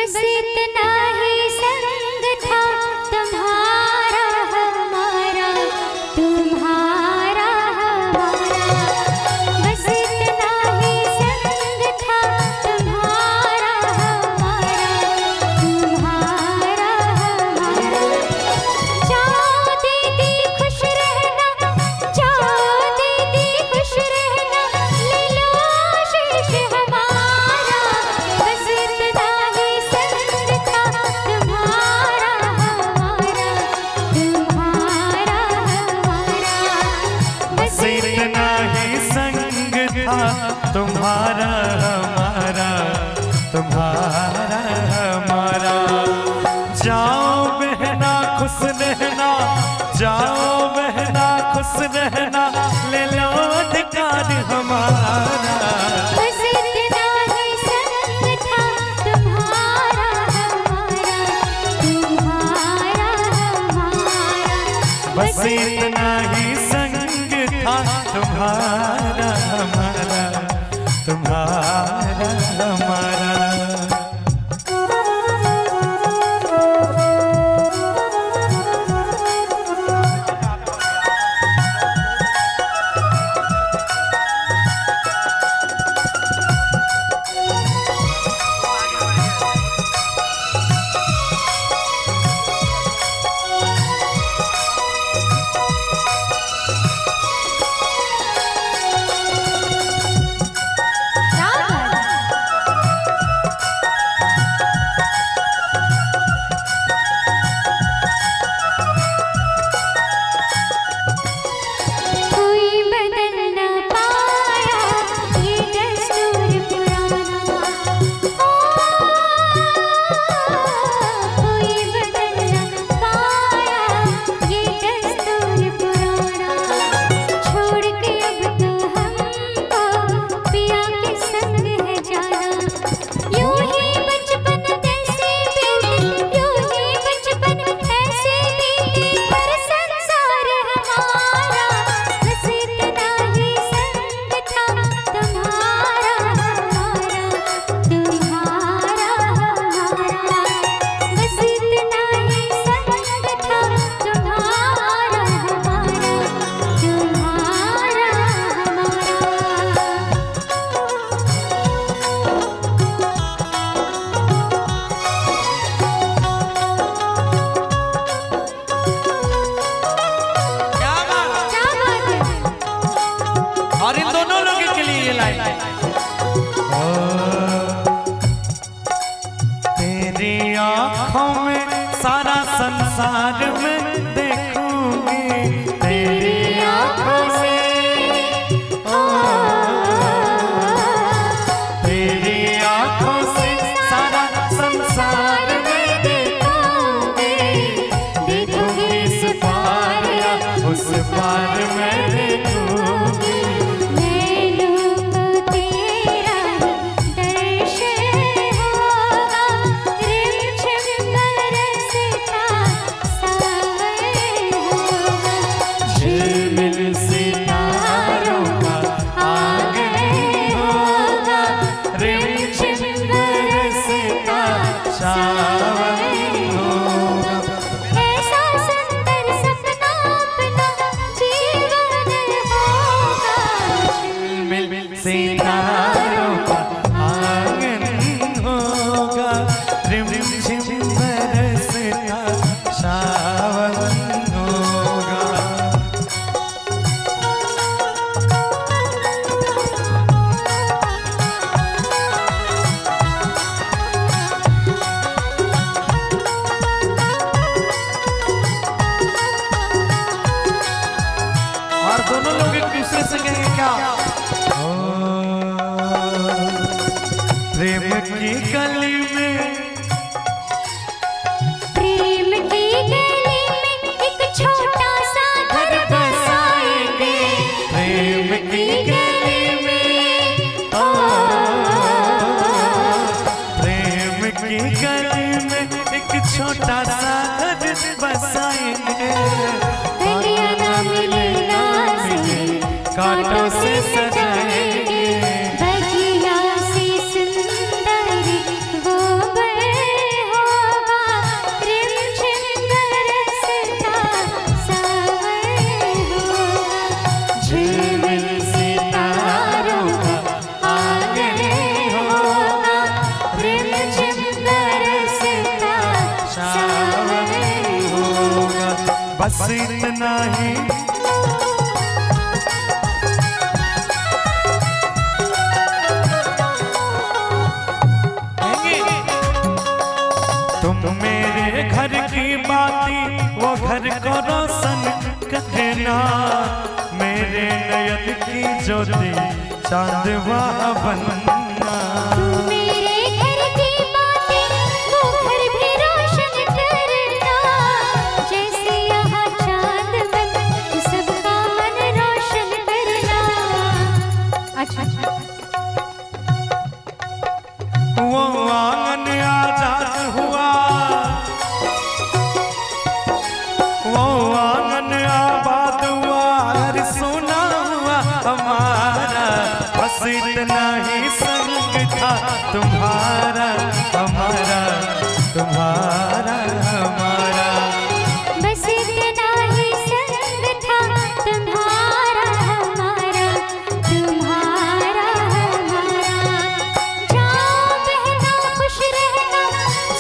बस इतना ही संग था तुम्हारा हमारा, तुम्हारा हमारा। बस इतना ही संग था तुम्हारा हमारा, तुम्हारा हमारा। जाओ दीदी खुश रहना, जाओ दीदी खुश रहना, ले लो आशीष हमारा। बस इतना ही संग था तुम्हारा हमारा, तुम्हारा हमारा। बस इतना ही संग था तुम्हारा हमारा, तुम्हारा हमारा। जाओ बहना खुश रहना, जाओ बहना खुश रहना, ले लो अधिकार हमारा। बस इतना ही संग था तुम्हारा हमारा, तुम्हारा हमारा। बस इतना ही संग था तुम्हारा हमारा, तुम्हारा हमारा। कोई बदल न पाया ये दस्तूर पुराना, कोई बदल न पाया ये दस्तूर पुराना। छोड़ के अब तो हमको पिया के संग है जाना। यूं ही बचपन कैसे बीते, यूं ही बचपन ऐसे बीते, पर संसार हमारा। बस इतना ही संग था तुम्हारा हमारा, तुम्हारा हमारा। बस इतना ही संग था तुम्हारा हमारा, तुम्हारा क्या बात? क्या बात है। और इन दोनों लोगों के लिए ये लाइन। तेरी आँखों में सारा संसार में देखूंगी, तेरी आँखों से, तेरी आँखों से सारा संसार में देखूंगी, देखूंगी इस पार या उस पार में देखूंगी। नैनों को तेरा दर्शन होगा, रिमझिम बरसता सावन होगा। झिलमिल सितारों का आंगन होगा, रिमझिम बरसता सावन होगा। ऐसा सुंदर सपना अपना जीवन होगा। झिलमिल सितारों का आंगन होगा, रिमझिम बरसता सावन होगा। और दोनों लोग एक दूसरे से कहेंगे क्या? प्रेम की गली में, प्रेम की गली में एक छोटा सा घर बसाएंगे। प्रेम की गली में, प्रेम की गली में एक छोटा सा घर बसाएंगे। गलियां ना मिले ना मिले, कांटों से सजाएंगे। बगिया से सुंदर वो बन बस इतना ही तुम मेरे घर की बाती वो घर को रोशन करना, मेरे नयन की ज्योति चांद वहाँ बनना। मेरे घर की बातें वो घर भी रोशन करना, जैसे यहाँ चांद बन सबका मन रोशन करना। अच्छा वो आंगन आजाद हुआ, वो आंगन आबाद हुआ, हर सोना हुआ हमारा, बस इतना ही संग था तुम्हारा हमारा, तुम्हारा हमारा। बस इतना ही संग था तुम्हारा हमारा, तुम्हारा हमारा। जाओ बहना खुश रहना,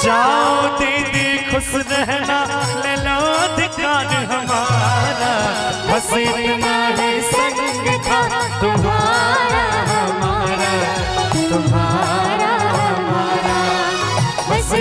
जाओ दीदी खुश रहना, ले लो अधिकार हमारा, बस इतना ही संग था तुम्हारा हमारा, तुम्हारा हमारा, बस